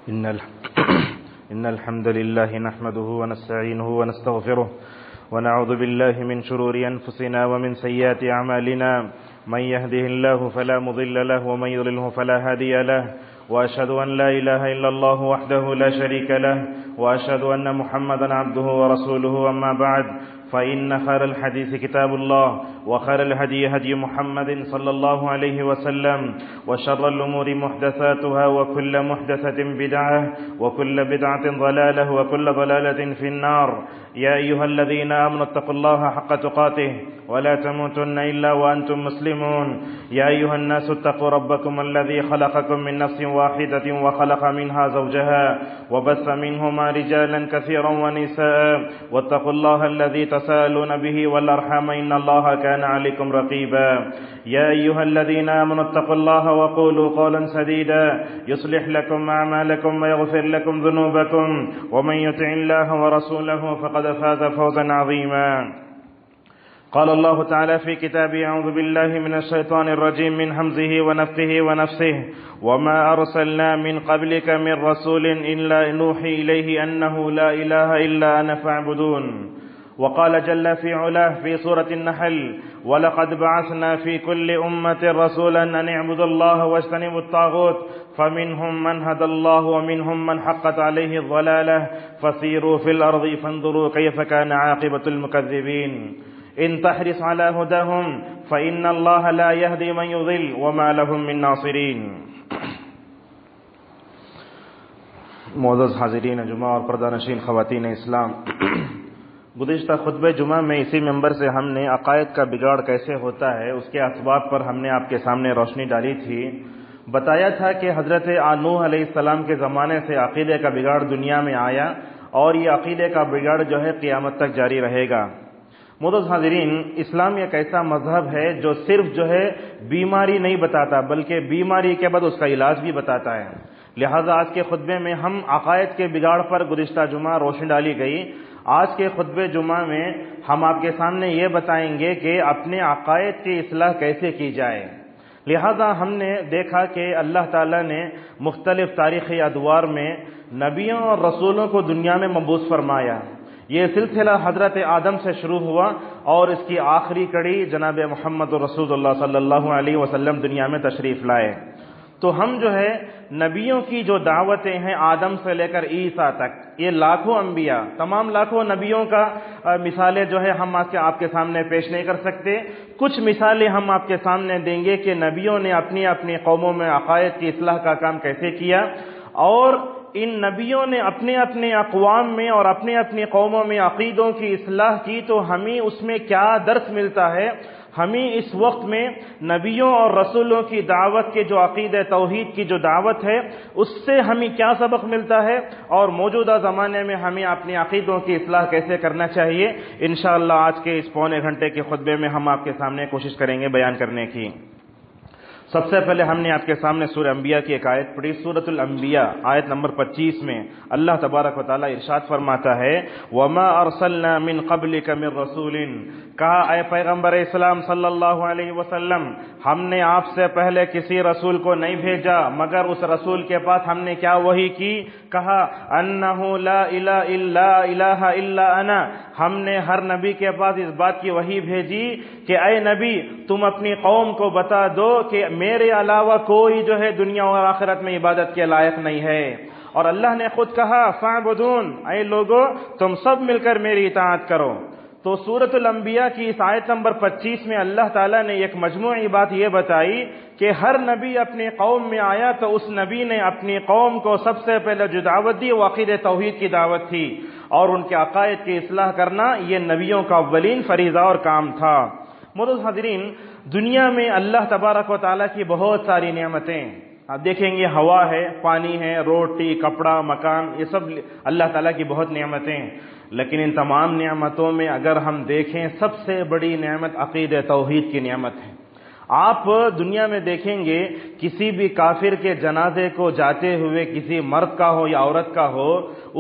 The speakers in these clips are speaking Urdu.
إن إن الحمد لله نحمده ونستعينه ونستغفره ونعوذ بالله من شرور أنفسنا ومن سيئات أعمالنا من يهده الله فلا مضل له ومن يضلله فلا هادي له وأشهد أن لا إله إلا الله وحده لا شريك له وأشهد أن محمدا عبده ورسوله أما بعد فإن خير الحديث كتاب الله وخير الهدي هدي محمد صلى الله عليه وسلم وشر الأمور محدثاتها وكل محدثة بدعة وكل بدعة ضلالة وكل ضلالة في النار يا أيها الذين آمنوا اتقوا الله حق تقاته ولا تموتن إلا وأنتم مسلمون يا أيها الناس اتقوا ربكم الذي خلقكم من نفس واحدة وخلق منها زوجها وبث منهما رجالا كثيرا ونساء واتقوا الله الذي تساءلون به والأرحام إن الله كان عليكم رقيبا يا أيها الذين آمنوا اتقوا الله وقولوا قولا سديدا يصلح لكم أعمالكم ويغفر لكم ذنوبكم ومن يطع الله ورسوله فقد فاز فوزا عظيما قال الله تعالى في كتابه أعوذ بالله من الشيطان الرجيم من همزه ونفخه ونفسه وما أرسلنا من قبلك من رسول إلا نوحي إليه أنه لا إله إلا أنا فاعبدون وقال جل في علاه في سورة النحل ولقد بعثنا في كل أمة رسولا أن اعبدوا الله واجتنبوا الطاغوت فمنهم من هدى الله ومنهم من حقت عليه الضلالة فسيروا في الأرض فانظروا كيف كان عاقبة المكذبين إن تحرص على هداهم فإن الله لا يهدي من يضل وما لهم من ناصرين. معزز حاضرین جمعہ اور پردہ نشین خواتین اسلام، گزشتہ خطبہ جمعہ میں اسی ممبر سے ہم نے عقائد کا بگاڑ کیسے ہوتا ہے اس کے اسباب پر ہم نے آپ کے سامنے روشنی ڈالی تھی. بتایا تھا کہ حضرت نوح علیہ السلام کے زمانے سے عقیدے کا بگاڑ دنیا میں آیا اور یہ عقیدے کا بگاڑ جو ہے قیامت تک جاری رہے گا. معزز حاضرین، اسلام ایک ایسا مذہب ہے جو صرف جو ہے بیماری نہیں بتاتا بلکہ بیماری کے بعد اس کا علاج بھی بتاتا ہے. لہذا آج کے خطبے میں ہم عقائد کے بگاڑ پر گزشتہ جمعہ روشنی ڈالی گئی. آج کے خطبے جمعہ میں ہم آپ کے سامنے یہ بتائیں گے کہ اپنے عقائد کی اصلاح کیسے کی جائے. لہذا ہم نے دیکھا کہ اللہ تعالیٰ نے مختلف تاریخی ادوار میں نبیوں اور رسولوں کو دنیا میں مبعوث فرمایا. یہ سلسلہ حضرت آدم سے شروع ہوا اور اس کی آخری کڑی جناب محمد رسول اللہ صلی اللہ علیہ وسلم دنیا میں تشریف لائے. تو ہم جو ہے نبیوں کی جو دعوتیں ہیں آدم سے لے کر عیسیٰ تک، یہ لاکھوں انبیاء، تمام لاکھوں نبیوں کا مثالیں جو ہے ہم آپ کے سامنے پیش نہیں کر سکتے. کچھ مثالیں ہم آپ کے سامنے دیں گے کہ نبیوں نے اپنی اپنی قوموں میں عقائد کی اصلاح کا کام کیسے کیا، اور ان نبیوں نے اپنے اپنے اقوام میں اور اپنے اپنی قوموں میں عقیدوں کی اصلاح کی تو ہمیں اس میں کیا درس ملتا ہے. ہمیں اس وقت میں نبیوں اور رسولوں کی دعوت کے جو عقیدہ توحید کی جو دعوت ہے اس سے ہمیں کیا سبق ملتا ہے اور موجودہ زمانے میں ہمیں اپنی عقیدوں کی اصلاح کیسے کرنا چاہیے، انشاءاللہ آج کے اس پونے گھنٹے کے خطبے میں ہم آپ کے سامنے کوشش کریں گے بیان کرنے کی. سب سے پہلے ہم نے آپ کے سامنے سورہ انبیاء کی ایک آیت پڑھی. سورۃ الانبیاء آیت نمبر 25 میں اللہ تبارک و تعالیٰ ارشاد فرماتا ہے وَمَا أَرْسَلْنَا مِن قَبْلِكَ مِن رَّسُولٍ، کہا اے پیغمبر اسلام صلی اللہ علیہ وسلم، ہم نے آپ سے پہلے کسی رسول کو نہیں بھیجا مگر اس رسول کے پاس ہم نے کیا وحی کی، کہا انہ لا الہ الا انا، ہم نے ہر نبی کے پاس اس بات کی وحی بھیجی کہ اے نبی تم اپنی قوم کو بتا دو کہ میرے علاوہ کوئی جو ہے دنیا اور آخرت میں عبادت کے لائق نہیں ہے. اور اللہ نے خود کہا فاعبدون، اے لوگو تم سب مل کر میری اطاعت کرو. تو سورۃ الانبیاء کی اس آیت نمبر 25 میں اللہ تعالیٰ نے ایک مجموعی بات یہ بتائی کہ ہر نبی اپنی قوم میں آیا تو اس نبی نے اپنی قوم کو سب سے پہلے جو دعوت دی وہ عقیدہ توحید کی دعوت تھی، اور ان کے عقائد کی اصلاح کرنا یہ نبیوں کا اولین فریضہ اور کام تھا. معزز حاضرین، دنیا میں اللہ تبارک و تعالیٰ کی بہت ساری نعمتیں، آپ دیکھیں گے ہوا ہے، پانی ہے، روٹی، کپڑا، مکان، یہ سب اللہ تعالیٰ کی بہت نعمتیں. لیکن ان تمام نعمتوں میں اگر ہم دیکھیں سب سے بڑی نعمت عقیدہ توحید کی نعمت ہے. آپ دنیا میں دیکھیں گے کسی بھی کافر کے جنازے کو جاتے ہوئے کسی مرد کا ہو یا عورت کا ہو،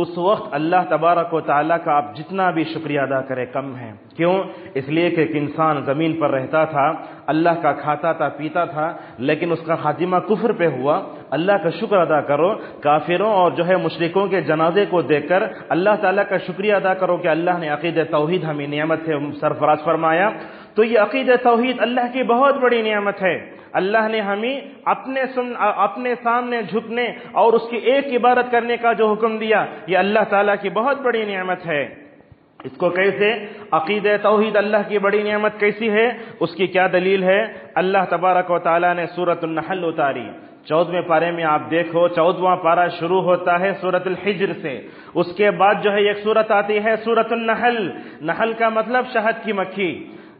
اس وقت اللہ تبارک و تعالیٰ کا آپ جتنا بھی شکریہ ادا کریں کم ہے. کیوں؟ اس لیے کہ ایک انسان زمین پر رہتا تھا، اللہ کا کھاتا تھا، پیتا تھا، لیکن اس کا خاتمہ کفر پہ ہوا. اللہ کا شکر ادا کرو، کافروں اور جو ہے مشرکوں کے جنازے کو دیکھ کر اللہ تعالیٰ کا شکریہ ادا کرو کہ اللہ نے عقیدہ توحید ہمیں نعمت سے سرفراز فرمایا۔ تو یہ عقیدہ توحید اللہ کی بہت بڑی نعمت ہے۔ اللہ نے ہمیں اپنے سامنے جھکنے اور اس کی ایک عبادت کرنے کا جو حکم دیا، یہ اللہ تعالیٰ کی بہت بڑی نعمت ہے۔ اس کو کیسے عقیدہ توحید اللہ کی بڑی نعمت کیسی ہے، اس کی کیا دلیل ہے؟ اللہ تبارک و تعالیٰ نے سورۃ النحل اتاری۔ 14ویں پارے میں آپ دیکھو، 14واں پارہ شروع ہوتا ہے سورۃ الحجر سے، اس کے بعد جو ہے ایک سورت آتی ہے سورۃ النحل۔ نحل کا مطلب شہد کی مکھی۔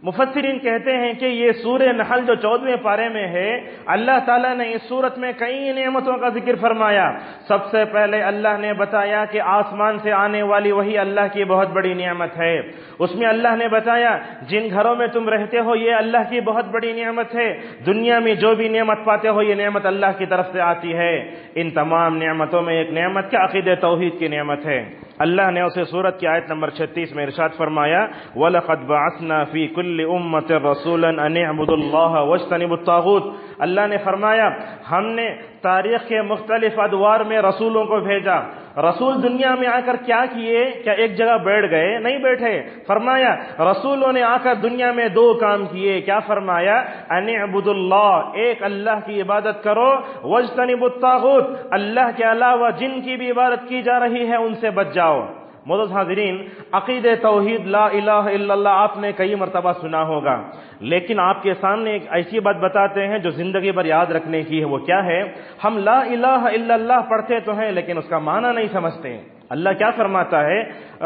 مفسرین کہتے ہیں کہ یہ سورہ نحل جو 14ویں پارے میں ہے، اللہ تعالیٰ نے اس سورت میں کئی نعمتوں کا ذکر فرمایا۔ سب سے پہلے اللہ نے بتایا کہ آسمان سے آنے والی وہی اللہ کی بہت بڑی نعمت ہے۔ اس میں اللہ نے بتایا جن گھروں میں تم رہتے ہو یہ اللہ کی بہت بڑی نعمت ہے، دنیا میں جو بھی نعمت پاتے ہو یہ نعمت اللہ کی طرف سے آتی ہے۔ ان تمام نعمتوں میں ایک نعمت کیا؟ عقیدہ توحید کی نعمت ہے۔ اللہ نے اسے سورت کی آیت نمبر 36 میں ارشاد فرمایا، وَلَقَدْ بَعَثْنَا فِي كُلِّ أُمَّةٍ رَسُولًا أَنِ اعْبُدُوا اللَّهَ وَاجْتَنِبُوا الطَّاغُوتَ۔ اللہ نے فرمایا ہم نے تاریخ کے مختلف ادوار میں رسولوں کو بھیجا۔ رسول دنیا میں آ کر کیا کیے؟ کیا ایک جگہ بیٹھ گئے؟ نہیں بیٹھے۔ فرمایا رسولوں نے آ کر دنیا میں دو کام کیے۔ کیا فرمایا؟ ان اعبدوا اللہ، ایک اللہ کی عبادت کرو، واجتنبوا الطاغوت، اللہ کے علاوہ جن کی بھی عبادت کی جا رہی ہے ان سے بچ جاؤ۔ معزز حاضرین، عقیدہ توحید لا الہ الا اللہ آپ نے کئی مرتبہ سنا ہوگا، لیکن آپ کے سامنے ایک ایسی بات بتاتے ہیں جو زندگی بھر یاد رکھنے کی ہے۔ وہ کیا ہے؟ ہم لا الہ الا اللہ پڑھتے تو ہیں لیکن اس کا معنی نہیں سمجھتے۔ اللہ کیا فرماتا ہے؟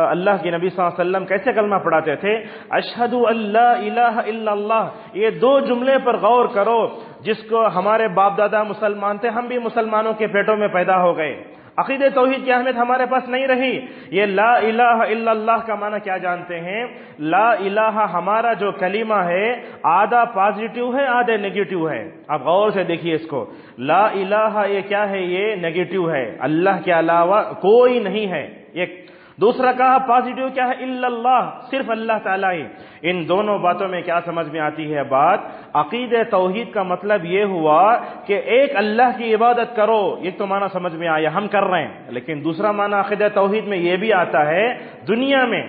اللہ کے نبی صلی اللہ علیہ وسلم کیسے کلمہ پڑھاتے تھے؟ اشہد ان لا الہ الا اللہ۔ یہ دو جملے پر غور کرو، جس کو ہمارے باپ دادا مسلمان تھے، ہم بھی مسلمانوں کے پیٹوں میں پیدا ہو گئے، عقیدہ توحید کی اہمیت ہمارے پاس نہیں رہی۔ یہ لا الہ الا اللہ کا معنی کیا جانتے ہیں؟ لا الہ ہمارا جو کلمہ ہے آدھا پازیٹیو ہے آدھا نیگیٹیو ہے۔ آپ غور سے دیکھیے اس کو، لا الہ یہ کیا ہے؟ یہ نیگیٹیو ہے، اللہ کے علاوہ کوئی نہیں ہے ایک۔ دوسرا کہا پازیٹیو کیا ہے؟ الا اللہ، صرف اللہ تعالیٰ ہی۔ ان دونوں باتوں میں کیا سمجھ میں آتی ہے بات؟ عقیدہ توحید کا مطلب یہ ہوا کہ ایک اللہ کی عبادت کرو، یہ تو معنی سمجھ میں آیا، ہم کر رہے ہیں، لیکن دوسرا معنی عقیدہ توحید میں یہ بھی آتا ہے دنیا میں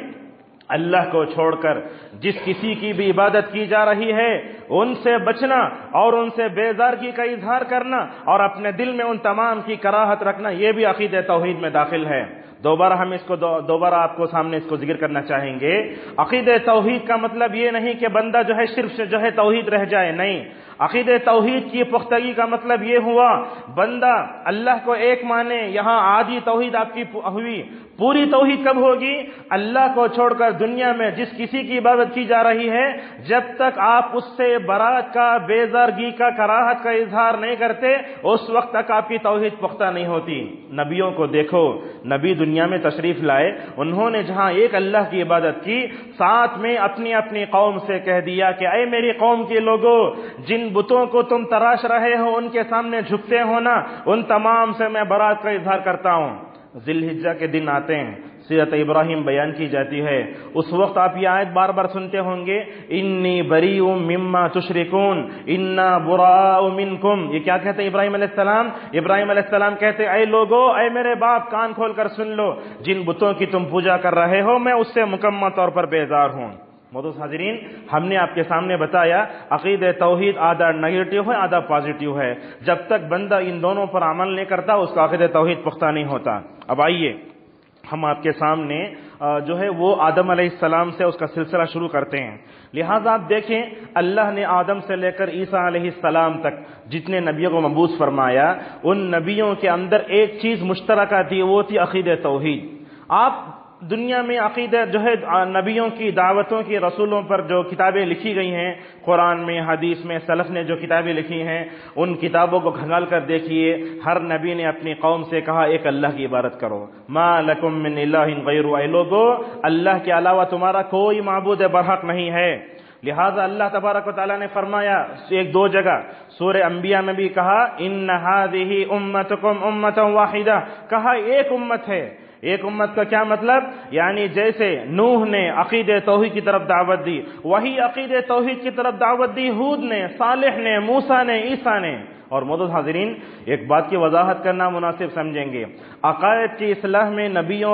اللہ کو چھوڑ کر جس کسی کی بھی عبادت کی جا رہی ہے ان سے بچنا اور ان سے بیزارگی کا اظہار کرنا اور اپنے دل میں ان تمام کی کراہت رکھنا، یہ بھی عقیدہ توحید میں داخل ہے۔ دوبارہ ہم اس کو دوبارہ آپ کو سامنے اس کو ذکر کرنا چاہیں گے۔ عقیدہ توحید کا مطلب یہ نہیں کہ بندہ جو ہے صرف جو ہے توحید رہ جائے، نہیں۔ عقیدہ توحید کی پختگی کا مطلب یہ ہوا بندہ اللہ کو ایک مانے۔ یہاں آدھی توحید آپ کی ہوئی، پوری توحید کب ہوگی؟ اللہ کو چھوڑ کر دنیا میں جس کسی کی عبادت کی جا رہی ہے جب تک آپ اس سے برات کا، بیزارگی کا، کراہت کا اظہار نہیں کرتے اس وقت تک آپ کی توحید پختہ نہیں ہوتی۔ نبیوں کو دیکھو، نبی دنیا میں تشریف لائے، انہوں نے جہاں ایک اللہ کی عبادت کی، ساتھ میں اپنی اپنی قوم سے کہہ دیا کہ اے میری قوم کے لوگوں، جن بتوں کو تم تراش رہے ہو ان کے سامنے جھکتے ہو نا، ان تمام سے میں برات کا اظہار کرتا ہوں۔ ذی الحجہ کے دن آتے ہیں، سیرت ابراہیم بیان کی جاتی ہے، اس وقت آپ یہ آیت بار بار سنتے ہوں گے، انی بریء مما تشرکون انا براء منکم۔ یہ کیا کہتے ہیں ابراہیم علیہ السلام؟ ابراہیم علیہ السلام کہتے اے لوگو، اے میرے باپ، کان کھول کر سن لو، جن بتوں کی تم پوجا کر رہے ہو میں اس سے مکمل طور پر بیزار ہوں۔ معزز حاضرین، ہم نے آپ کے سامنے بتایا عقیدہ توحید آدھا نیگیٹو ہے آدھا پازیٹیو ہے۔ جب تک بندہ ان دونوں پر عمل نہیں کرتا اس کا عقیدہ توحید پختہ نہیں ہوتا۔ اب آئیے ہم آپ کے سامنے جو ہے وہ آدم علیہ السلام سے اس کا سلسلہ شروع کرتے ہیں۔ لہٰذا آپ دیکھیں اللہ نے آدم سے لے کر عیسیٰ علیہ السلام تک جتنے نبیوں کو مبعوث فرمایا، ان نبیوں کے اندر ایک چیز مشترکہ تھی، وہ تھی عقیدہ توحید۔ آپ دنیا میں عقیدہ جو ہے نبیوں کی دعوتوں کی، رسولوں پر جو کتابیں لکھی گئی ہیں، قرآن میں، حدیث میں، سلف نے جو کتابیں لکھی ہیں، ان کتابوں کو کھنگال کر دیکھیے، ہر نبی نے اپنی قوم سے کہا ایک اللہ کی عبادت کرو، ما لکم من الہ غیر، اے لوگو اللہ کے علاوہ تمہارا کوئی معبود برحق نہیں ہے۔ لہذا اللہ تبارک و تعالیٰ نے فرمایا ایک دو جگہ سورہ انبیاء میں بھی کہا ان ہذہ امتکم امۃ واحدہ، کہا ایک امت ہے۔ ایک امت کا کیا مطلب؟ یعنی جیسے نوح نے عقیدہ توحید کی طرف دعوت دی، وہی عقیدہ توحید کی طرف دعوت دی ہود نے، صالح نے، موسیٰ نے، عیسیٰ نے۔ اور معزز حاضرین، ایک بات کی وضاحت کرنا مناسب سمجھیں گے، عقائد کی اصلاح میں نبیوں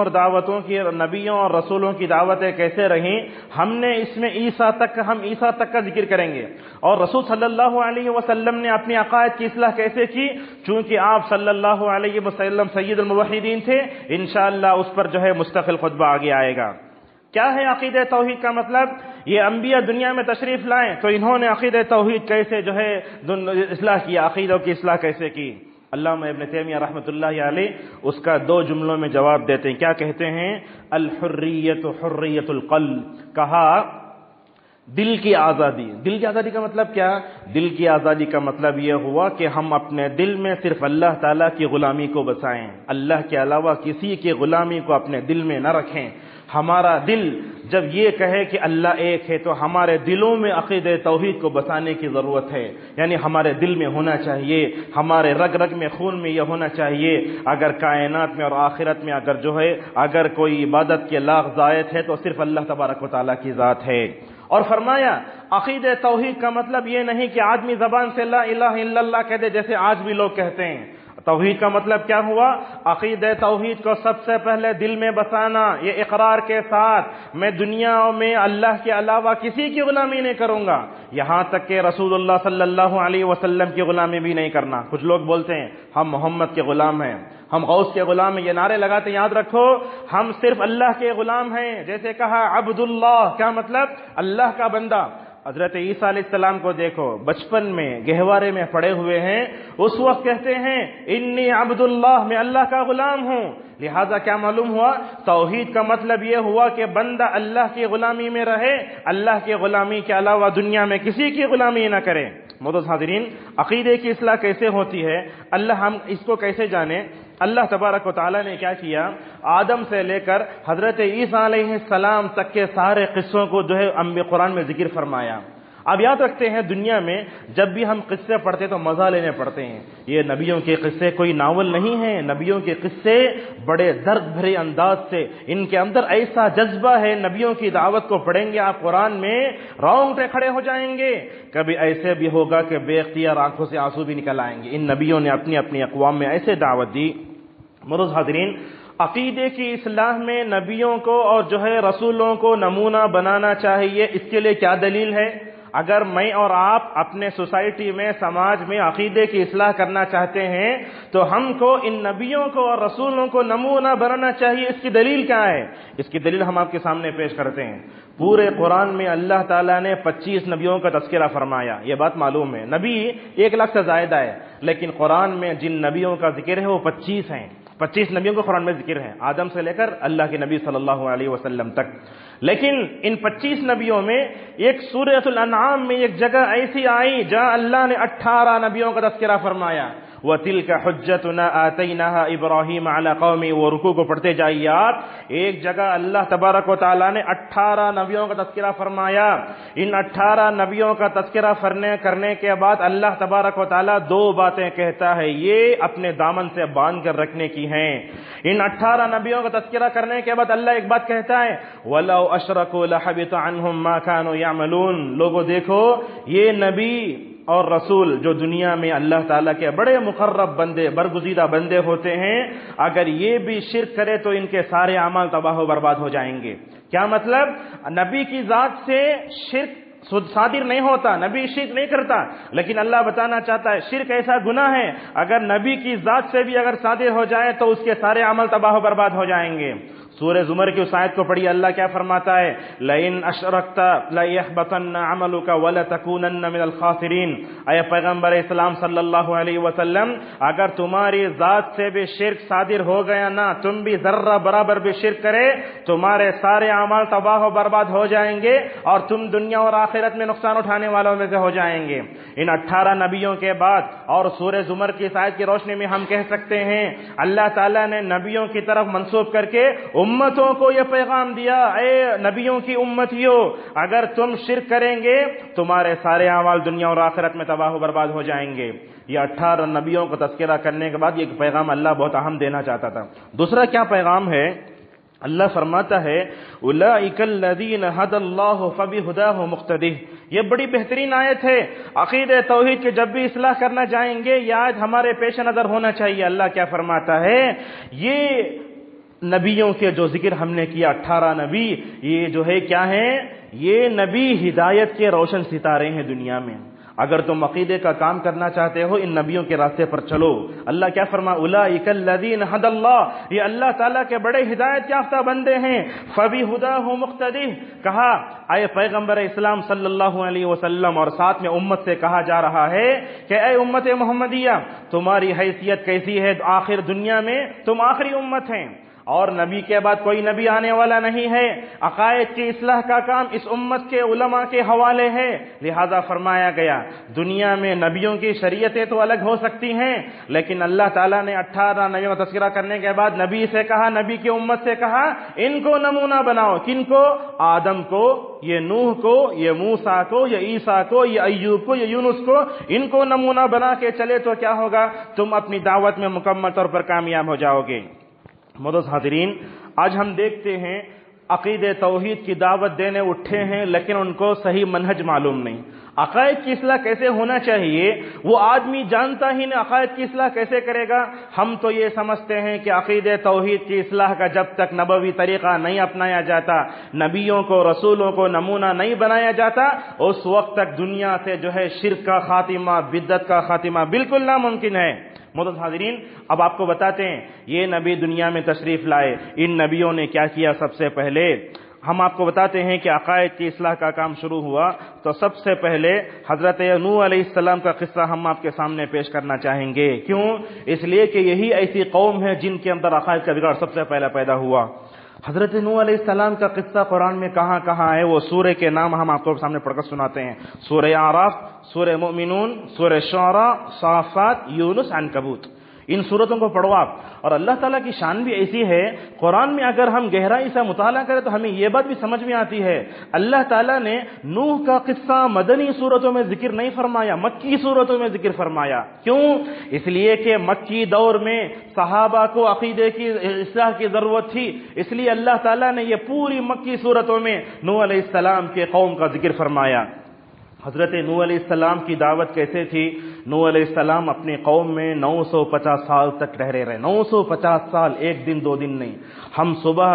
اور رسولوں کی دعوتیں کیسے رہیں، ہم نے اس میں عیسیٰ تک کا ذکر کریں گے، اور رسول صلی اللہ علیہ وسلم نے اپنی عقائد کی اصلاح کیسے کی، چونکہ آپ صلی اللہ علیہ وسلم سید الموحدین تھے، انشاءاللہ اس پر جو ہے مستقل خطبہ آگے آئے گا۔ کیا ہے عقیدہ توحید کا مطلب؟ یہ انبیاء دنیا میں تشریف لائیں تو انہوں نے عقیدہ توحید کیسے جو ہے اصلاح کیا، عقیدوں کی اصلاح کیسے کی؟ علامہ ابن تیمیہ رحمۃ اللہ علیہ اس کا 2 جملوں میں جواب دیتے ہیں۔ کیا کہتے ہیں؟ الحریت حریت القلب، کہا دل کی آزادی۔ دل کی آزادی کا مطلب کیا؟ دل کی آزادی کا مطلب یہ ہوا کہ ہم اپنے دل میں صرف اللہ تعالیٰ کی غلامی کو بسائیں، اللہ کے علاوہ کسی کی غلامی کو اپنے دل میں نہ رکھیں۔ ہمارا دل جب یہ کہے کہ اللہ ایک ہے تو ہمارے دلوں میں عقیدہ توحید کو بسانے کی ضرورت ہے، یعنی ہمارے دل میں ہونا چاہیے، ہمارے رگ رگ میں خون میں یہ ہونا چاہیے۔ اگر کائنات میں اور آخرت میں اگر کوئی عبادت کے لاغ زائد ہے تو صرف اللہ تبارک و تعالیٰ کی ذات ہے۔ اور فرمایا عقیدہ توحید کا مطلب یہ نہیں کہ آدمی زبان سے لا الہ الا اللہ کہہ دے جیسے آج بھی لوگ کہتے ہیں۔ توحید کا مطلب کیا ہوا؟ عقیدہ توحید کو سب سے پہلے دل میں بسانا، یہ اقرار کے ساتھ میں دنیا میں اللہ کے علاوہ کسی کی غلامی نہیں کروں گا، یہاں تک کہ رسول اللہ صلی اللہ علیہ وسلم کی غلامی بھی نہیں کرنا۔ کچھ لوگ بولتے ہیں ہم محمد کے غلام ہیں، ہم غوث کے غلام ہیں، یہ نعرے لگاتے ہیں۔ یاد رکھو ہم صرف اللہ کے غلام ہیں۔ جیسے کہا عبداللہ، کیا مطلب؟ اللہ کا بندہ۔ حضرت عیسیٰ علیہ السلام کو دیکھو، بچپن میں گہوارے میں پڑے ہوئے ہیں، اس وقت کہتے ہیں انی عبداللہ، میں اللہ کا غلام ہوں۔ لہذا کیا معلوم ہوا؟ توحید کا مطلب یہ ہوا کہ بندہ اللہ کی غلامی میں رہے، اللہ کی غلامی کے علاوہ دنیا میں کسی کی غلامی نہ کرے۔ معزز حاضرین، عقیدے کی اصلاح کیسے ہوتی ہے، ہم اس کو کیسے جانیں؟ اللہ تبارک و تعالیٰ نے کیا کیا؟ آدم سے لے کر حضرت عیسیٰ علیہ السلام تک کے سارے قصوں کو جو ہے قرآن میں ذکر فرمایا۔ اب یاد رکھتے ہیں دنیا میں جب بھی ہم قصے پڑھتے تو مزہ لینے پڑتے ہیں۔ یہ نبیوں کے قصے کوئی ناول نہیں ہیں، نبیوں کے قصے بڑے درد بھرے انداز سے، ان کے اندر ایسا جذبہ ہے، نبیوں کی دعوت کو پڑھیں گے آپ قرآن میں رونگٹے کھڑے ہو جائیں گے۔ کبھی ایسے بھی ہوگا کہ بے اختیار آنکھوں سے آنسو بھی نکل آئیں گے۔ ان نبیوں نے اپنی اپنی اقوام میں ایسے دعوت دی۔ معزز حاضرین، عقیدے کی اصلاح میں نبیوں کو اور جو ہے رسولوں کو نمونہ بنانا چاہیے۔ اس کے لیے کیا دلیل ہے؟ اگر میں اور آپ اپنے سوسائٹی میں، سماج میں عقیدے کی اصلاح کرنا چاہتے ہیں تو ہم کو ان نبیوں کو اور رسولوں کو نمونہ بنانا چاہیے۔ اس کی دلیل کیا ہے؟ اس کی دلیل ہم آپ کے سامنے پیش کرتے ہیں۔ پورے قرآن میں اللہ تعالیٰ نے 25 نبیوں کا تذکرہ فرمایا، یہ بات معلوم ہے۔ نبی 1 لاکھ سے زائد ہے، لیکن قرآن میں جن نبیوں کا ذکر ہے وہ 25 ہیں۔ 25 نبیوں کو قرآن میں ذکر ہے، آدم سے لے کر اللہ کے نبی صلی اللہ علیہ وسلم تک۔ لیکن ان 25 نبیوں میں ایک سورۃ الانعام میں ایک جگہ ایسی آئی جہاں اللہ نے 18 نبیوں کا تذکرہ فرمایا۔ وَتِلْكَ حُجَّتُنَا آتَيْنَاهَا إِبْرَاهِيمَ عَلَى قَوْمِهِ، وہ رکوع کو پڑھتے جائیے آپ۔ ایک جگہ اللہ تبارک و تعالیٰ نے 18 نبیوں کا تذکرہ فرمایا۔ ان 18 نبیوں کا تذکرہ کرنے کے بعد اللہ تبارک و تعالیٰ 2 باتیں کہتا ہے، یہ اپنے دامن سے باندھ کر رکھنے کی ہیں۔ ان 18 نبیوں کا تذکرہ کرنے کے بعد اللہ ایک بات کہتا ہے، وَلَوْ أَشْرَكُوا لَحَبِطَ عَنْهُمْ مَا كَانُوا يَعْمَلُونَ۔ لوگوں دیکھو، یہ نبی اور رسول جو دنیا میں اللہ تعالیٰ کے بڑے مقرب بندے، برگزیدہ بندے ہوتے ہیں، اگر یہ بھی شرک کرے تو ان کے سارے اعمال تباہ و برباد ہو جائیں گے۔ کیا مطلب؟ نبی کی ذات سے شرک صادر نہیں ہوتا، نبی شرک نہیں کرتا، لیکن اللہ بتانا چاہتا ہے شرک ایسا گناہ ہے اگر نبی کی ذات سے بھی اگر صادر ہو جائے تو اس کے سارے عمل تباہ و برباد ہو جائیں گے۔ سورہ زمر کی اس آیت کو پڑھی، اللہ کیا فرماتا ہے؟ لَإِنْ أَشْرَكْتَ لَيَحْبَطَنَّ عَمَلُكَ وَلَتَكُونَنَّ مِنَ الْخَاسِرِينَ۔ اے پیغمبر اسلام صلی اللہ علیہ وسلم، اگر تمہاری ذات سے بھی شرک صادر ہو گیا نا، تم بھی ذرہ برابر بھی شرک کرے، تمہارے سارے اعمال تباہ و برباد ہو جائیں گے اور تم دنیا اور آخرت میں نقصان اٹھانے والوں میں سے ہو جائیں گے۔ ان 18 نبیوں کے بعد اور سورہ زمر کی اس آیت کی روشنی میں ہم کہہ سکتے ہیں اللہ تعالیٰ نے نبیوں کی طرف منسوب کر کے امتوں کو یہ پیغام دیا، اے نبیوں کی امتیوں، اگر تم شرک کریں گے تمہارے سارے اعمال دنیا اور آخرت میں تباہ و برباد ہو جائیں گے۔ یہ 18 نبیوں کو تذکرہ کرنے کے بعد یہ پیغام اللہ بہت اہم دینا چاہتا تھا۔ دوسرا کیا پیغام ہے؟ اللہ فرماتا ہے اولئک الذین ھدی اللہ فبہداہ مقتدی. یہ بڑی بہترین آیت ہے. عقیدہ توحید کے جب بھی اصلاح کرنا چاہیں گے یہ آیت ہمارے پیش نظر ہونا چاہیے. اللہ کیا فرماتا ہے؟ یہ نبیوں کے جو ذکر ہم نے کیا 18 نبی، یہ جو ہے کیا ہیں؟ یہ نبی ہدایت کے روشن ستارے ہیں دنیا میں. اگر تم عقیدے کا کام کرنا چاہتے ہو ان نبیوں کے راستے پر چلو. اللہ کیا فرما؟ اولئک الذین ھدی اللہ، یہ اللہ تعالیٰ کے بڑے ہدایت یافتہ بندے ہیں. فبہداہ مقتدی، کہا اے پیغمبر اسلام صلی اللہ علیہ وسلم، اور ساتھ میں امت سے کہا جا رہا ہے کہ اے امت محمدیہ، تمہاری حیثیت کیسی ہے؟ آخر دنیا میں تم آخری امت ہیں اور نبی کے بعد کوئی نبی آنے والا نہیں ہے. عقائد کی اصلاح کا کام اس امت کے علماء کے حوالے ہے. لہذا فرمایا گیا دنیا میں نبیوں کی شریعتیں تو الگ ہو سکتی ہیں، لیکن اللہ تعالیٰ نے 18 نبیوں کا تذکرہ کرنے کے بعد نبی سے کہا، نبی کی امت سے کہا ان کو نمونہ بناؤ. کن کو؟ آدم کو، یہ نوح کو، یہ موسیٰ کو، یہ عیسیٰ کو، یہ ایوب کو، یہ یونس کو. ان کو نمونہ بنا کے چلے تو کیا ہوگا؟ تم اپنی دعوت میں مکمل طور پر کامیاب ہو جاؤ گے. معزز حاضرین، آج ہم دیکھتے ہیں عقید توحید کی دعوت دینے اٹھے ہیں لیکن ان کو صحیح منہج معلوم نہیں. عقائد کی اصلاح کیسے ہونا چاہیے وہ آدمی جانتا ہی نہیں. عقائد کی اصلاح کیسے کرے گا؟ ہم تو یہ سمجھتے ہیں کہ عقید توحید کی اصلاح کا جب تک نبوی طریقہ نہیں اپنایا جاتا، نبیوں کو رسولوں کو نمونہ نہیں بنایا جاتا، اس وقت تک دنیا سے جو ہے شرک کا خاتمہ، بدعت کا خاتمہ بالکل ناممکن ہے. معزز حاضرین، اب آپ کو بتاتے ہیں یہ نبی دنیا میں تشریف لائے، ان نبیوں نے کیا کیا. سب سے پہلے ہم آپ کو بتاتے ہیں کہ عقائد کی اصلاح کا کام شروع ہوا تو سب سے پہلے حضرت نوح علیہ السلام کا قصہ ہم آپ کے سامنے پیش کرنا چاہیں گے. کیوں؟ اس لیے کہ یہی ایسی قوم ہے جن کے اندر عقائد کا بگاڑ سب سے پہلا پیدا ہوا. حضرت نوح علیہ السلام کا قصہ قرآن میں کہاں کہاں ہے؟ وہ سورہ کے نام ہم آپ کو سامنے پڑھ کر سناتے ہیں. سورہ اعراف، سورہ مؤمنون، سورہ شعراء، صافات، یونس، عنکبوت. ان صورتوں کو پڑھو آپ. اور اللہ تعالیٰ کی شان بھی ایسی ہے، قرآن میں اگر ہم گہرائی سے مطالعہ کریں تو ہمیں یہ بات بھی سمجھ میں آتی ہے اللہ تعالیٰ نے نوح کا قصہ مدنی صورتوں میں ذکر نہیں فرمایا، مکی صورتوں میں ذکر فرمایا. کیوں؟ اس لیے کہ مکی دور میں صحابہ کو عقیدے کی اصلاح کی ضرورت تھی، اس لیے اللہ تعالیٰ نے یہ پوری مکی صورتوں میں نوح علیہ السلام کے قوم کا ذکر فرمایا. حضرت نوح علیہ السلام کی دعوت کیسے تھی؟ نوح علیہ السلام اپنی قوم میں 950 سال تک ٹھہرے رہے. 950 سال، ایک دن دو دن نہیں. ہم صبح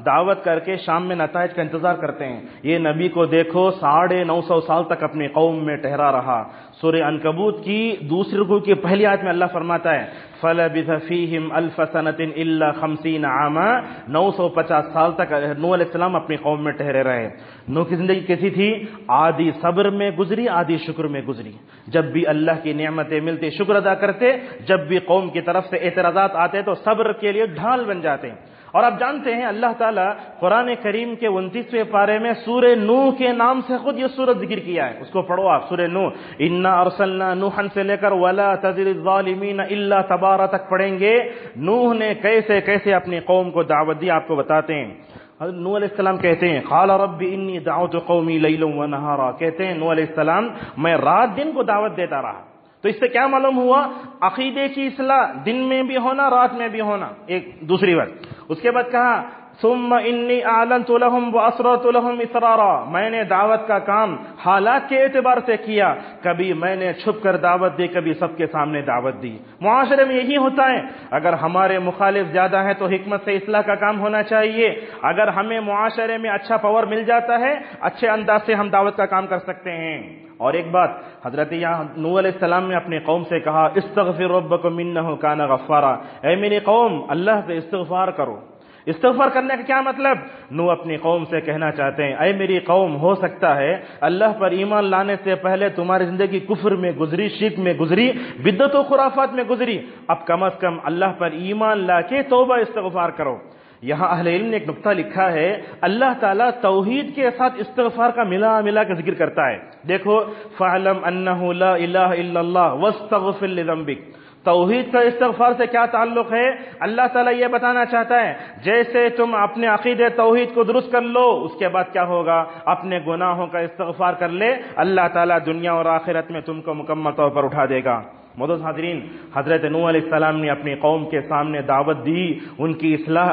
دعوت کر کے شام میں نتائج کا انتظار کرتے ہیں. یہ نبی کو دیکھو 950 سال تک اپنی قوم میں ٹھہرا رہا. سورہ عنکبوت کی دوسری رکوع کی پہلی آیت میں اللہ فرماتا ہے فَلَبِثَ فِيهِمْ أَلْفَ سَنَةٍ إِلَّا 50 عَامًا. 950 سال تک نوح علیہ السلام اپنی قوم میں ٹھہرے رہے. نوح کی زندگی کیسی تھی؟ آدھی صبر میں گزری، آدھی شکر میں گزری. جب بھی اللہ کی نعمتیں ملتی شکر ادا کرتے، جب بھی قوم کی طرف سے اعتراضات آتے تو صبر کے لیے ڈھال بن جاتے. اور آپ جانتے ہیں اللہ تعالیٰ قرآن کریم کے 29ویں پارے میں سورہ نوح کے نام سے خود یہ سورت ذکر کیا ہے. اس کو پڑھو آپ. سورہ نوح، انا ارسلنا نوحا سے لے کر ولا تزد الظالمین الا تبارا تک پڑھیں گے. نوح نے کیسے کیسے اپنی قوم کو دعوت دی آپ کو بتاتے ہیں. حضرت نوح علیہ السلام کہتے ہیں قال رب انی دعوت قومی لیلا ونہارا. کہتے ہیں نوح علیہ السلام میں رات دن کو دعوت دیتا رہا. تو اس سے کیا معلوم ہوا؟ عقیدے کی اصلاح دن میں بھی ہونا، رات میں بھی ہونا. ایک دوسری بات اس کے بعد کہا ثم انی اعلنت لهم واسررت لهم اسرارا. میں نے دعوت کا کام حالات کے اعتبار سے کیا، کبھی میں نے چھپ کر دعوت دی، کبھی سب کے سامنے دعوت دی. معاشرے میں یہی ہوتا ہے، اگر ہمارے مخالف زیادہ ہیں تو حکمت سے اصلاح کا کام ہونا چاہیے. اگر ہمیں معاشرے میں اچھا پاور مل جاتا ہے، اچھے انداز سے ہم دعوت کا کام کر سکتے ہیں. اور ایک بات حضرت نوح علیہ السلام نے اپنے قوم سے کہا استغفر ربکم انہ کان غفارا. اے میری قوم اللہ سے استغفار کرو. استغفار کرنے کا کیا مطلب؟ نوح اپنی قوم سے کہنا چاہتے ہیں اے میری قوم، ہو سکتا ہے اللہ پر ایمان لانے سے پہلے تمہاری زندگی کفر میں گزری، شرک میں گزری، بدعت و خرافات میں گزری. اب کم از کم اللہ پر ایمان لا کے توبہ استغفار کرو. یہاں اہل علم نے ایک نقطہ لکھا ہے اللہ تعالیٰ توحید کے ساتھ استغفار کا ملا کے ذکر کرتا ہے. دیکھو فَاعْلَمْ أَنَّهُ لَا إِلَٰهَ إِلَّا اللَّهُ وَاسْتَغْفِرْ لِذَنبِكَ. توحید کا استغفار سے کیا تعلق ہے؟ اللہ تعالیٰ یہ بتانا چاہتا ہے جیسے تم اپنے عقیدے توحید کو درست کر لو، اس کے بعد کیا ہوگا؟ اپنے گناہوں کا استغفار کر لے، اللہ تعالیٰ دنیا اور آخرت میں تم کو مکمل طور پر اٹھا دے گا. معزز حاضرین، حضرت نوح علیہ السلام نے اپنی قوم کے سامنے دعوت دی، ان کی اصلاح،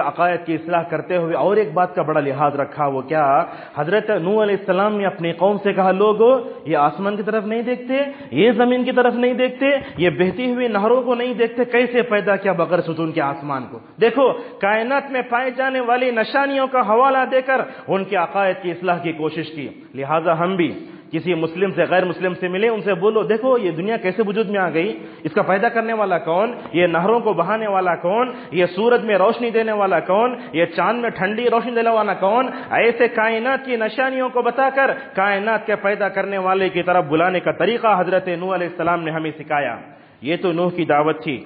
عقائد کی اصلاح کرتے ہوئے اور ایک بات کا بڑا لحاظ رکھا، وہ کیا؟ حضرت نوح علیہ السلام نے اپنی قوم سے کہا، لوگو یہ آسمان کی طرف نہیں دیکھتے، یہ زمین کی طرف نہیں دیکھتے، یہ بہتی ہوئی نہروں کو نہیں دیکھتے، کیسے پیدا کیا بغیر ستون کے آسمان کو؟ دیکھو کائنات میں پائے جانے والی نشانیوں کا حوالہ دے کر ان کے عقائد کی اصلاح کی کوشش کی۔ لہٰذا ہم بھی کسی مسلم سے غیر مسلم سے ملے، ان سے بولو دیکھو یہ دنیا کیسے وجود میں آ گئی، اس کا پیدا کرنے والا کون، یہ نہروں کو بہانے والا کون، یہ سورج میں روشنی دینے والا کون، یہ چاند میں ٹھنڈی روشنی دینے والا کون؟ ایسے کائنات کی نشانیوں کو بتا کر کائنات کے پیدا کرنے والے کی طرف بلانے کا طریقہ حضرت نوح علیہ السلام نے ہمیں سکھایا۔ یہ تو نوح کی دعوت تھی۔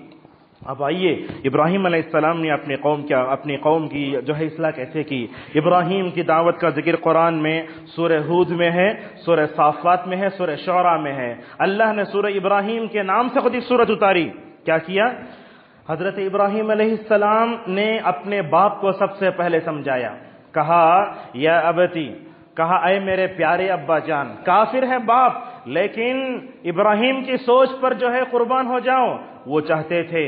اب آئیے ابراہیم علیہ السلام نے اپنی قوم کی جو ہے اصلاح کیسے کی۔ ابراہیم کی دعوت کا ذکر قرآن میں سورہ ہود میں ہے، سورہ صافات میں ہے، سورہ شعراء میں ہے۔ اللہ نے سورہ ابراہیم کے نام سے خود ایک سورت اتاری۔ کیا کیا؟ حضرت ابراہیم علیہ السلام نے اپنے باپ کو سب سے پہلے سمجھایا، کہا یا ابتی، کہا اے میرے پیارے ابا جان۔ کافر ہے باپ، لیکن ابراہیم کی سوچ پر جو ہے قربان ہو جاؤں۔ وہ چاہتے تھے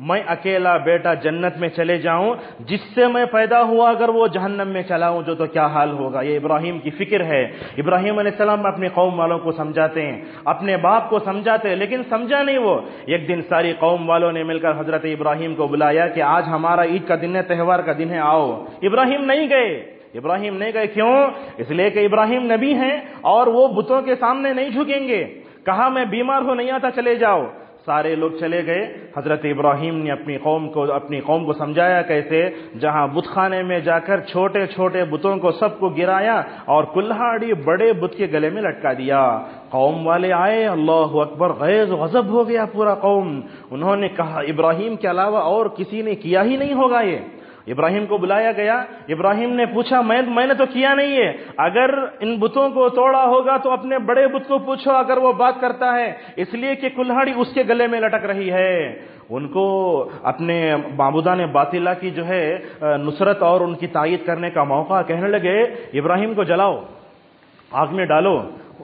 میں اکیلا بیٹا جنت میں چلے جاؤں، جس سے میں پیدا ہوا اگر وہ جہنم میں چلا ہوں جو تو کیا حال ہوگا۔ یہ ابراہیم کی فکر ہے۔ ابراہیم علیہ السلام اپنی قوم والوں کو سمجھاتے ہیں، اپنے باپ کو سمجھاتے ہیں، لیکن سمجھا نہیں وہ۔ ایک دن ساری قوم والوں نے مل کر حضرت ابراہیم کو بلایا کہ آج ہمارا عید کا دن ہے، تہوار کا دن ہے، آؤ۔ ابراہیم نہیں گئے۔ کیوں؟ اس لیے کہ ابراہیم نبی ہیں اور وہ بتوں کے سامنے نہیں جھکیں گے۔ کہا میں بیمار ہوں، نہیں آتا، چلے جاؤ۔ سارے لوگ چلے گئے۔ حضرت ابراہیم نے اپنی قوم کو سمجھایا کیسے، جہاں بت خانے میں جا کر چھوٹے چھوٹے بتوں کو سب کو گرایا اور کلہاڑی بڑے بت کے گلے میں لٹکا دیا۔ قوم والے آئے، اللہ اکبر، غیظ غضب ہو گیا پورا قوم۔ انہوں نے کہا ابراہیم کے علاوہ اور کسی نے کیا ہی نہیں ہوگا یہ۔ ابراہیم کو بلایا گیا۔ ابراہیم نے پوچھا میں نے تو کیا نہیں ہے، اگر ان بتوں کو توڑا ہوگا تو اپنے بڑے بت کو پوچھو اگر وہ بات کرتا ہے، اس لیے کہ کلہاڑی اس کے گلے میں لٹک رہی ہے۔ ان کو اپنے معبودان باطلہ کی جو ہے نصرت اور ان کی تائید کرنے کا موقع، کہنے لگے ابراہیم کو جلاؤ، آگ میں ڈالو۔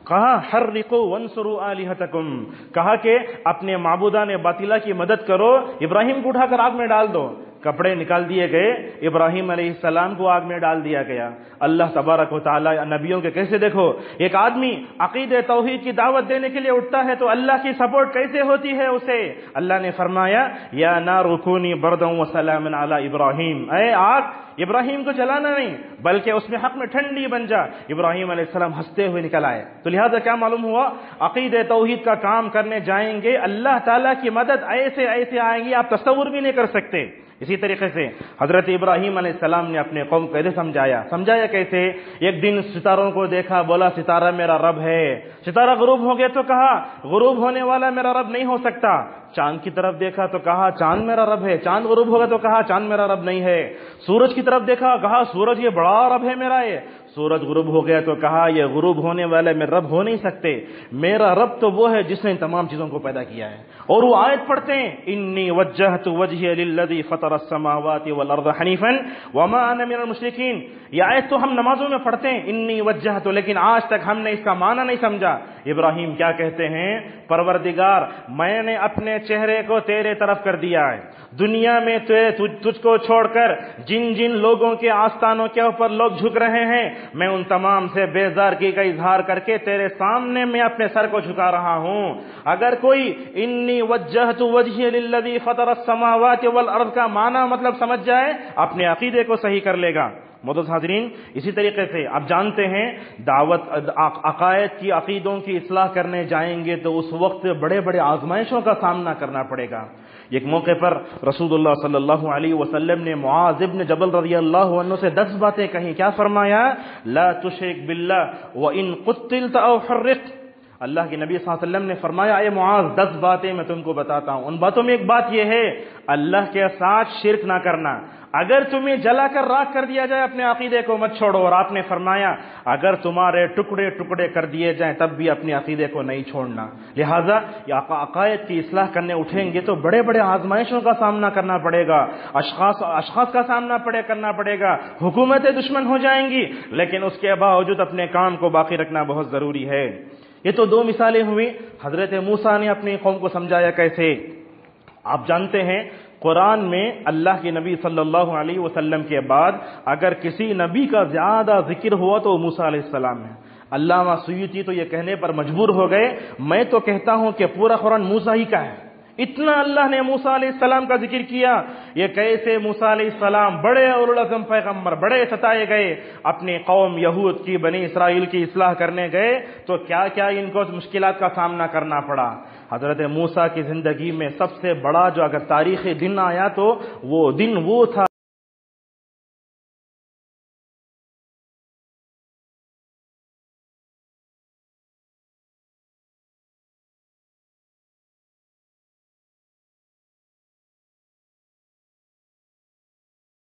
کہا حرقوا وانصروا آلہتکم، کہا کہ اپنے معبودان باطلہ کی مدد کرو، ابراہیم کو اٹھا کر آگ میں ڈال دو۔ کپڑے نکال دیے گئے، ابراہیم علیہ السلام کو آگ میں ڈال دیا گیا۔ اللہ تبارک و تعالی نبیوں کے کیسے دیکھو، ایک آدمی عقید توحید کی دعوت دینے کے لیے اٹھتا ہے تو اللہ کی سپورٹ کیسے ہوتی ہے اسے۔ اللہ نے فرمایا یا نار کونی بردا وسلاما علی ابراہیم، اے آگ ابراہیم کو جلانا نہیں بلکہ اس میں حق میں ٹھنڈی بن جا۔ ابراہیم علیہ السلام ہنستے ہوئے نکل آئے۔ تو لہٰذا کیا معلوم ہوا، عقید توحید کا کام کرنے جائیں گے، اللہ تعالیٰ کی مدد ایسے آئے گی آپ تصور بھی نہیں کر سکتے۔ اسی طریقے سے حضرت ابراہیم علیہ السلام نے اپنے قوم کو کیسے سمجھایا کیسے؟ ایک دن ستاروں کو دیکھا، بولا ستارہ میرا رب ہے۔ ستارہ غروب ہو گیا تو کہا غروب ہونے والا میرا رب نہیں ہو سکتا۔ چاند کی طرف دیکھا تو کہا چاند میرا رب ہے۔ چاند غروب ہوگا تو کہا چاند میرا رب نہیں ہے۔ سورج کی طرف دیکھا، کہا سورج یہ بڑا رب ہے میرا یہ۔ سورج غروب ہو گیا تو کہا یہ غروب ہونے والے میں رب ہو نہیں سکتے، میرا رب تو وہ ہے جس نے ان تمام چیزوں کو پیدا کیا ہے۔ اور وہ آیت پڑھتے ہیں انی وجہت وجہی للذی فطر السماوات والارض حنیفا وما انا من المشرکین۔ یہ آیت تو ہم نمازوں میں پڑھتے ہیں انی وجہت، لیکن آج تک ہم نے اس کا معنی نہیں سمجھا۔ ابراہیم کیا کہتے ہیں، پروردگار میں نے اپنے چہرے کو تیرے طرف کر دیا ہے، دنیا میں تجھ کو چھوڑ کر جن جن لوگوں کے آستانوں کے اوپر لوگ جھک رہے ہیں، میں ان تمام سے بیزارگی کا اظہار کر کے تیرے سامنے میں اپنے سر کو جھکا رہا ہوں۔ اگر کوئی انی وجہت وجہی للذی فطر السماوات والارض کا معنی مطلب سمجھ جائے، اپنے عقیدے کو صحیح کر لے گا۔ معزز حاضرین، اسی طریقے سے آپ جانتے ہیں دعوت عقائد کی، عقیدوں کی اصلاح کرنے جائیں گے تو اس وقت بڑے بڑے آزمائشوں کا سامنا کرنا پڑے گا۔ ایک موقع پر رسول اللہ صلی اللہ علیہ وسلم نے معاذ ابن جبل رضی اللہ عنہ سے 10 باتیں کہیں۔ کیا فرمایا؟ لا تشرک باللہ وان قتلت او حرقت۔ اللہ کے نبی صلی اللہ علیہ وسلم نے فرمایا اے معاذ 10 باتیں میں تم کو بتاتا ہوں، ان باتوں میں ایک بات یہ ہے اللہ کے ساتھ شرک نہ کرنا، اگر تمہیں جلا کر راکھ کر دیا جائے اپنے عقیدے کو مت چھوڑو، اور آپ نے فرمایا اگر تمہارے ٹکڑے ٹکڑے کر دیے جائیں تب بھی اپنے عقیدے کو نہیں چھوڑنا۔ لہٰذا عقائد کی اصلاح کرنے اٹھیں گے تو بڑے بڑے آزمائشوں کا سامنا کرنا پڑے گا، اشخاص کا سامنا کرنا پڑے گا، حکومتیں دشمن ہو جائیں گی، لیکن اس کے باوجود اپنے کام کو باقی رکھنا بہت ضروری ہے۔ یہ تو دو مثالیں ہوئی. حضرت موسیٰ نے اپنی قوم کو سمجھایا کیسے؟ آپ جانتے ہیں قرآن میں اللہ کے نبی صلی اللہ علیہ وسلم کے بعد اگر کسی نبی کا زیادہ ذکر ہوا تو موسیٰ علیہ السلام ہے. علامہ سیوطی تو یہ کہنے پر مجبور ہو گئے میں تو کہتا ہوں کہ پورا قرآن موسیٰ ہی کا ہے. اتنا اللہ نے موسیٰ علیہ السلام کا ذکر کیا. یہ کیسے موسیٰ علیہ السلام بڑے اولوالعزم پیغمبر بڑے ستائے گئے، اپنی قوم یہود کی بنی اسرائیل کی اصلاح کرنے گئے تو کیا کیا ان کو مشکلات کا سامنا کرنا پڑا. حضرت موسیٰ کی زندگی میں سب سے بڑا جو اگر تاریخی دن آیا تو وہ دن وہ تھا